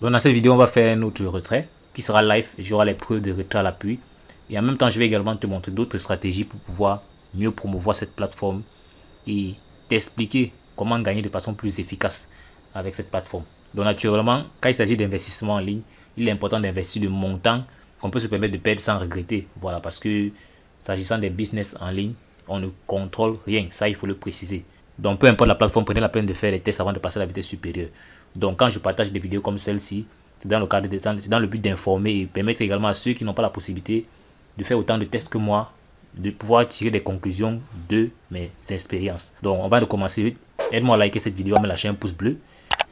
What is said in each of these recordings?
Donc dans cette vidéo, on va faire un autre retrait qui sera live. J'aurai les preuves de retrait à l'appui. Et en même temps, je vais également te montrer d'autres stratégies pour pouvoir mieux promouvoir cette plateforme et t'expliquer comment gagner de façon plus efficace avec cette plateforme. Donc naturellement, quand il s'agit d'investissement en ligne, il est important d'investir de montants qu'on peut se permettre de perdre sans regretter. Voilà, parce que s'agissant des business en ligne, on ne contrôle rien. Ça, il faut le préciser. Donc peu importe la plateforme, prenez la peine de faire les tests avant de passer à la vitesse supérieure. Donc quand je partage des vidéos comme celle-ci, c'est dans le cadre de, c'est dans le but d'informer et permettre également à ceux qui n'ont pas la possibilité de faire autant de tests que moi, de pouvoir tirer des conclusions de mes expériences. Donc on va commencer vite. Aide-moi à liker cette vidéo, à me lâcher un pouce bleu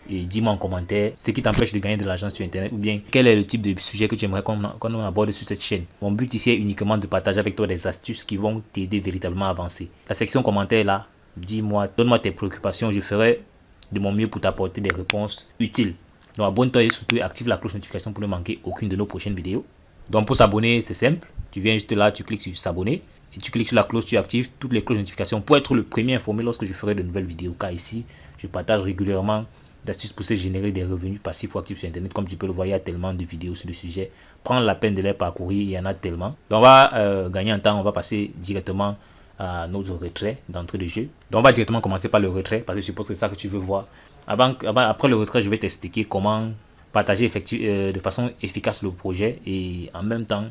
et dis-moi en commentaire ce qui t'empêche de gagner de l'argent sur internet ou bien quel est le type de sujet que tu aimerais qu'on aborde sur cette chaîne. Mon but ici est uniquement de partager avec toi des astuces qui vont t'aider véritablement à avancer. La section commentaires là, dis-moi, donne-moi tes préoccupations, je ferai de mon mieux pour t'apporter des réponses utiles. Donc abonne-toi et surtout active la cloche de notification pour ne manquer aucune de nos prochaines vidéos. Donc pour s'abonner, c'est simple. Tu viens juste là, tu cliques sur s'abonner et tu cliques sur la cloche, tu actives toutes les cloches de notification pour être le premier informé lorsque je ferai de nouvelles vidéos. Car ici, je partage régulièrement d'astuces pour se générer des revenus passifs ou actifs sur internet. Comme tu peux le voir, il y a tellement de vidéos sur le sujet. Prends la peine de les parcourir, il y en a tellement. Donc on va gagner en temps, on va passer directement à notre retrait d'entrée de jeu. Donc on va directement commencer par le retrait parce que je suppose que c'est ça que tu veux voir. Après le retrait, je vais t'expliquer comment partager de façon efficace le projet et en même temps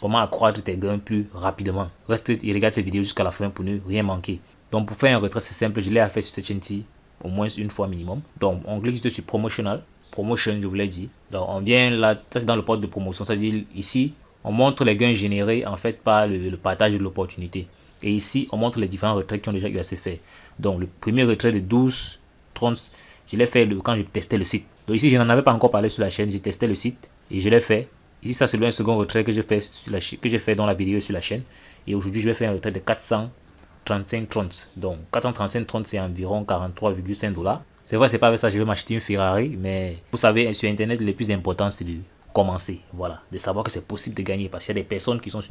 comment accroître tes gains plus rapidement. Reste et regarde cette vidéo jusqu'à la fin pour ne rien manquer. Donc pour faire un retrait, c'est simple, je l'ai fait sur cette chaîne-ci au moins une fois minimum. Donc on clique juste sur promotional, promotion je vous l'ai dit. Donc on vient là, ça c'est dans le porte de promotion, c'est-à-dire ici on montre les gains générés en fait par le partage de l'opportunité. Et ici on montre les différents retraits qui ont déjà eu à se faire. Donc le premier retrait de 12, 30, je l'ai fait quand je testais le site. Donc ici je n'en avais pas encore parlé sur la chaîne, j'ai testé le site et je l'ai fait. Ici ça c'est le second retrait que j'ai fait dans la vidéo sur la chaîne. Et aujourd'hui je vais faire un retrait de 435,30. Donc 435,30 c'est environ 43,5 $. C'est vrai, c'est pas avec ça que je vais m'acheter une Ferrari, mais vous savez, sur internet le plus important c'est de commencer, voilà, de savoir que c'est possible de gagner parce qu'il y a des personnes qui sont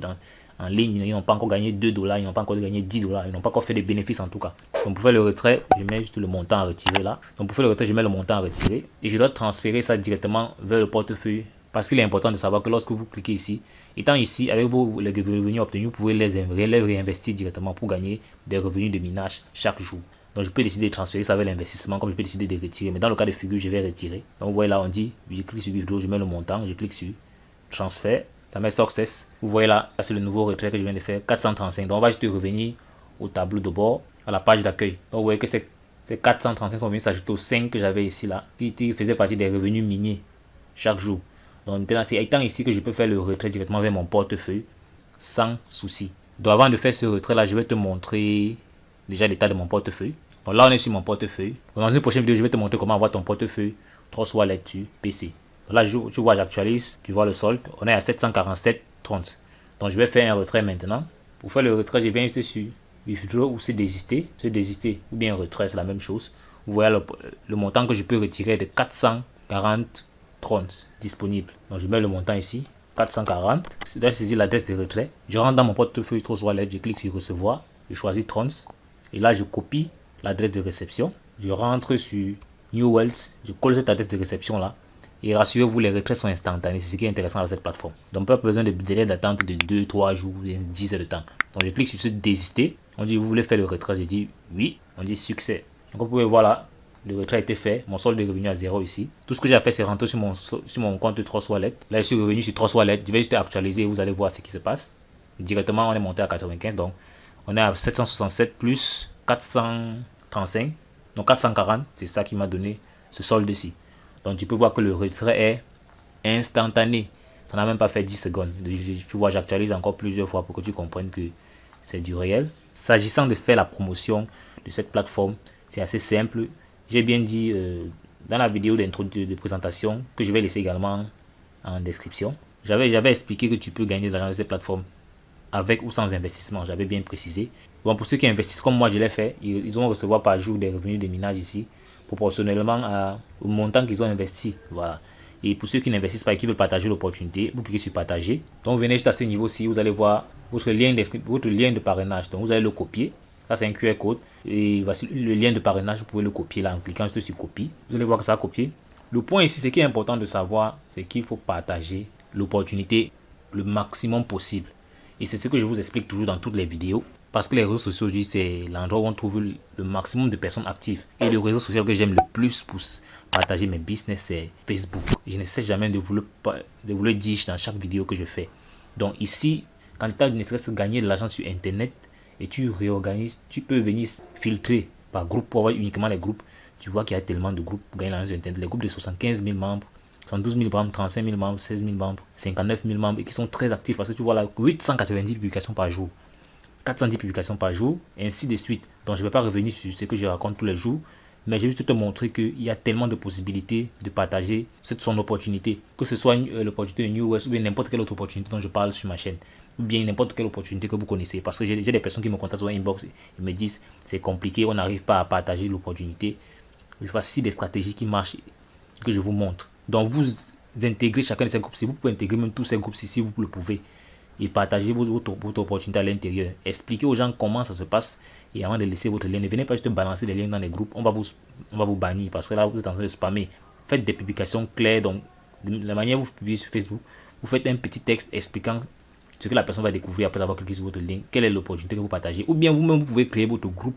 en ligne, ils n'ont pas encore gagné 2 $, ils n'ont pas encore gagné 10 $, ils n'ont pas encore fait des bénéfices en tout cas. Donc pour faire le retrait, je mets juste le montant à retirer là. Donc pour faire le retrait, je mets le montant à retirer et je dois transférer ça directement vers le portefeuille. Parce qu'il est important de savoir que lorsque vous cliquez ici, étant ici, avec les revenus obtenus, vous pouvez les réinvestir directement pour gagner des revenus de minage chaque jour. Donc je peux décider de transférer ça vers l'investissement comme je peux décider de retirer. Mais dans le cas de figure, je vais retirer. Donc vous voyez là, on dit, je clique sur withdraw, je mets le montant, je clique sur transfert, ça met success. Vous voyez là, c'est le nouveau retrait que je viens de faire, 435. Donc on va juste revenir au tableau de bord, à la page d'accueil. Donc vous voyez que ces 435 sont venus s'ajouter aux 5 que j'avais ici là, qui faisaient partie des revenus miniers chaque jour. Donc c'est étant ici que je peux faire le retrait directement vers mon portefeuille sans souci. Donc avant de faire ce retrait là, je vais te montrer déjà l'état de mon portefeuille. Donc là on est sur mon portefeuille. Donc, dans une prochaine vidéo, je vais te montrer comment avoir ton portefeuille Trust Wallet sur PC. Donc là tu vois, j'actualise, tu vois le solde. On est à 747,30. Donc je vais faire un retrait maintenant. Pour faire le retrait, je viens juste sur withdraw ou se désister. Se désister ou bien retrait, c'est la même chose. Vous voyez le montant que je peux retirer de 440,30 disponible. Donc je mets le montant ici, 440. Je dois saisir l'adresse de retrait. Je rentre dans mon portefeuille Trust Wallet, je clique sur recevoir, je choisis 30 et là je copie l'adresse de réception. Je rentre sur New Wealth, je colle cette adresse de réception là et rassurez-vous, les retraits sont instantanés. C'est ce qui est intéressant avec cette plateforme. Donc pas besoin de délai d'attente de 2-3 jours, 10 heures de temps. Donc je clique sur ce désister. On dit vous voulez faire le retrait, je dis oui. On dit succès. Donc vous pouvez voir là, le retrait a été fait, mon solde est revenu à 0 ici. Tout ce que j'ai fait, c'est rentrer sur mon compte Trust Wallet. Là, je suis revenu sur Trust Wallet. Je vais juste actualiser et vous allez voir ce qui se passe. Directement, on est monté à 95. Donc, on est à 767 plus 435. Donc, 440, c'est ça qui m'a donné ce solde-ci. Donc, tu peux voir que le retrait est instantané. Ça n'a même pas fait 10 secondes. Tu vois, j'actualise encore plusieurs fois pour que tu comprennes que c'est du réel. S'agissant de faire la promotion de cette plateforme, c'est assez simple. J'ai bien dit dans la vidéo de présentation que je vais laisser également en description. J'avais expliqué que tu peux gagner de l'argent de ces plateformes avec ou sans investissement. J'avais bien précisé. Bon, pour ceux qui investissent comme moi je l'ai fait, ils vont recevoir par jour des revenus de minage ici, proportionnellement au montant qu'ils ont investi. Voilà. Et pour ceux qui n'investissent pas et qui veulent partager l'opportunité, vous cliquez sur partager. Donc venez juste à ce niveau-ci, vous allez voir votre lien de parrainage. Donc vous allez le copier. Ça c'est un QR code. Et voici le lien de parrainage, vous pouvez le copier là en cliquant juste sur copie. Vous allez voir que ça a copié. Le point ici, ce qui est important de savoir, c'est qu'il faut partager l'opportunité le maximum possible. Et c'est ce que je vous explique toujours dans toutes les vidéos. Parce que les réseaux sociaux, c'est l'endroit où on trouve le maximum de personnes actives. Et le réseau social que j'aime le plus pour partager mes business, c'est Facebook. Je ne cesse jamais de vous le dire dans chaque vidéo que je fais. Donc ici, quand tu as ne serait-ce gagner de l'argent sur Internet et tu réorganises, tu peux venir filtrer par groupe pour avoir uniquement les groupes. Tu vois qu'il y a tellement de groupes pour gagner de l'argent sur Internet. Les groupes de 75 000 membres, 72 000 membres, 35 000 membres, 16 000 membres, 59 000 membres et qui sont très actifs parce que tu vois là 890 publications par jour, 410 publications par jour, et ainsi de suite. Donc je ne vais pas revenir sur ce que je raconte tous les jours, mais je vais juste te montrer qu'il y a tellement de possibilités de partager son opportunité, que ce soit l'opportunité de New West ou bien n'importe quelle autre opportunité dont je parle sur ma chaîne, ou bien n'importe quelle opportunité que vous connaissez. Parce que j'ai des personnes qui me contactent sur inbox et me disent c'est compliqué, on n'arrive pas à partager l'opportunité. Voici des stratégies qui marchent que je vous montre. Donc vous intégrez chacun de ces groupes, si vous pouvez intégrer même tous ces groupes si vous le pouvez, et partagez votre opportunité à l'intérieur. Expliquez aux gens comment ça se passe et avant de laisser votre lien, ne venez pas juste balancer des liens dans les groupes, on va vous bannir parce que là vous êtes en train de spammer. Faites des publications claires. Donc de la manière dont vous publiez sur Facebook, vous faites un petit texte expliquant ce que la personne va découvrir après avoir cliqué sur votre lien, quelle est l'opportunité que vous partagez, ou bien vous-même vous pouvez créer votre groupe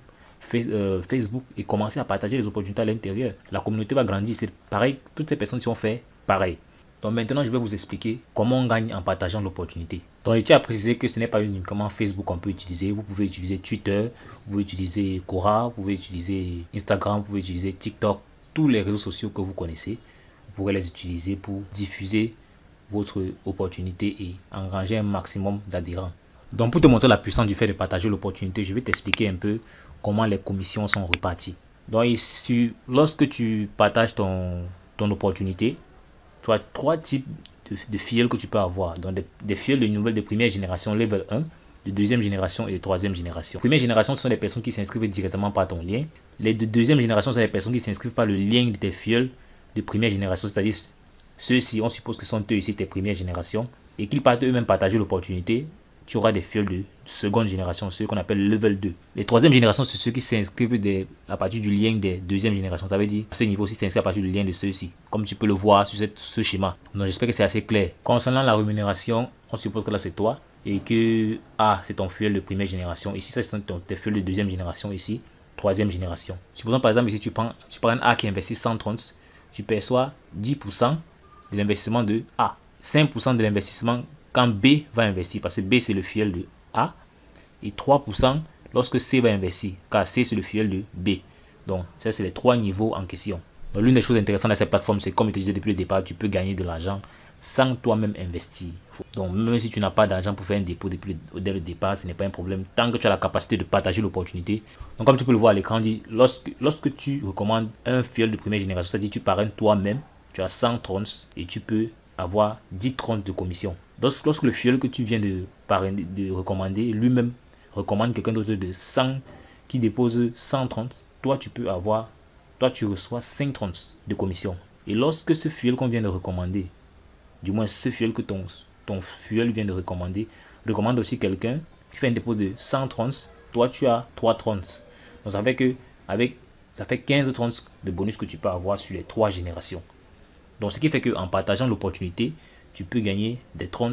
Facebook et commencer à partager les opportunités à l'intérieur. La communauté va grandir. C'est pareil, toutes ces personnes qui ont fait pareil. Donc maintenant, je vais vous expliquer comment on gagne en partageant l'opportunité. Donc je tiens à préciser que ce n'est pas uniquement Facebook qu'on peut utiliser. Vous pouvez utiliser Twitter, vous pouvez utiliser Quora, vous pouvez utiliser Instagram, vous pouvez utiliser TikTok. Tous les réseaux sociaux que vous connaissez, vous pourrez les utiliser pour diffuser votre opportunité et engranger un maximum d'adhérents. Donc pour te montrer la puissance du fait de partager l'opportunité, je vais t'expliquer un peu comment les commissions sont reparties. Donc ici, lorsque tu partages ton opportunité, tu as trois types de fillers que tu peux avoir. Donc des fillers de première génération, level 1, de deuxième génération et de troisième génération. Première génération, ce sont des personnes qui s'inscrivent directement par ton lien. Les de deuxième génération, ce sont des personnes qui s'inscrivent par le lien de tes fillers de première génération, c'est-à-dire ceux-ci, on suppose que sont eux ici tes premières générations et qu'ils partent eux-mêmes partager l'opportunité. Tu auras des fillers de seconde génération, ceux qu'on appelle level 2. Les troisième génération, c'est ceux qui s'inscrivent à partir du lien des deuxième génération. Ça veut dire à ce niveau-ci s'inscrivent à partir du lien de ceux-ci, comme tu peux le voir sur ce schéma. Donc j'espère que c'est assez clair. Concernant la rémunération, on suppose que là c'est toi et que A c'est ton fuel de première génération. Ici, ça c'est tes fuels de deuxième génération, ici, troisième génération. Supposons par exemple ici tu prends un A qui investit 130, tu perçois 10% de l'investissement de A, 5% de l'investissement quand B va investir, parce que B c'est le fuel de A, et 3% lorsque C va investir, car C c'est le fuel de B. Donc ça c'est les trois niveaux en question. Donc l'une des choses intéressantes de cette plateforme, c'est comme je te disais depuis le départ, tu peux gagner de l'argent sans toi-même investir. Donc même si tu n'as pas d'argent pour faire un dépôt dès le départ, ce n'est pas un problème, tant que tu as la capacité de partager l'opportunité. Donc comme tu peux le voir à l'écran, lorsque tu recommandes un fuel de première génération, c'est-à-dire tu parraines toi-même, tu as 100 trons et tu peux avoir 10 trons de commission. Lorsque le fuel que tu viens de recommander, lui-même recommande quelqu'un d'autre de 100 qui dépose 130, toi tu reçois 5 trons de commission. Et lorsque ce fuel qu'on vient de recommander, du moins ce fuel que ton fuel vient de recommander, recommande aussi quelqu'un qui fait un dépôt de 100 trons, toi tu as 3 trons. Donc ça fait 15 trons de bonus que tu peux avoir sur les 3 générations. Donc ce qui fait qu'en partageant l'opportunité, tu peux gagner des trons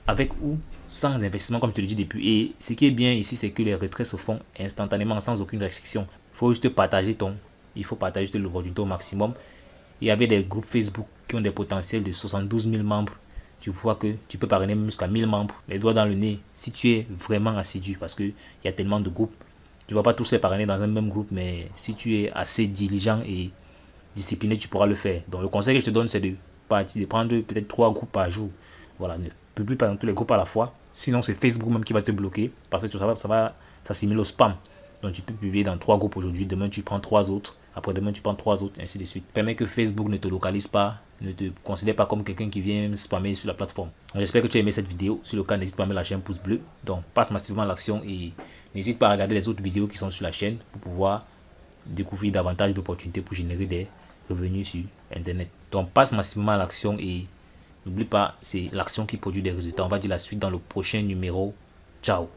avec ou sans investissement comme je te le dis depuis. Et ce qui est bien ici, c'est que les retraits se font instantanément sans aucune restriction. Il faut juste partager l'opportunité au maximum. Et avec des groupes Facebook qui ont des potentiels de 72 000 membres, tu vois que tu peux parrainer même jusqu'à 1000 membres, les doigts dans le nez, si tu es vraiment assidu, parce qu'il y a tellement de groupes. Tu ne vas pas tous les parrainer dans un même groupe, mais si tu es assez diligent et discipliné, tu pourras le faire. Donc le conseil que je te donne, c'est de prendre peut-être 3 groupes par jour. Voilà, ne publie pas dans tous les groupes à la fois. Sinon, c'est Facebook même qui va te bloquer parce que ça va s'assimiler au spam. Donc tu peux publier dans 3 groupes aujourd'hui. Demain, tu prends 3 autres. Après-demain, tu prends 3 autres, ainsi de suite. Permet que Facebook ne te localise pas, ne te considère pas comme quelqu'un qui vient spammer sur la plateforme. J'espère que tu as aimé cette vidéo. Si le cas, n'hésite pas à mettre la chaîne pouce bleu. Donc passe massivement à l'action et n'hésite pas à regarder les autres vidéos qui sont sur la chaîne pour pouvoir découvrir davantage d'opportunités pour générer des revenus sur Internet. Donc passe massivement à l'action et n'oublie pas, c'est l'action qui produit des résultats. On va dire la suite dans le prochain numéro. Ciao.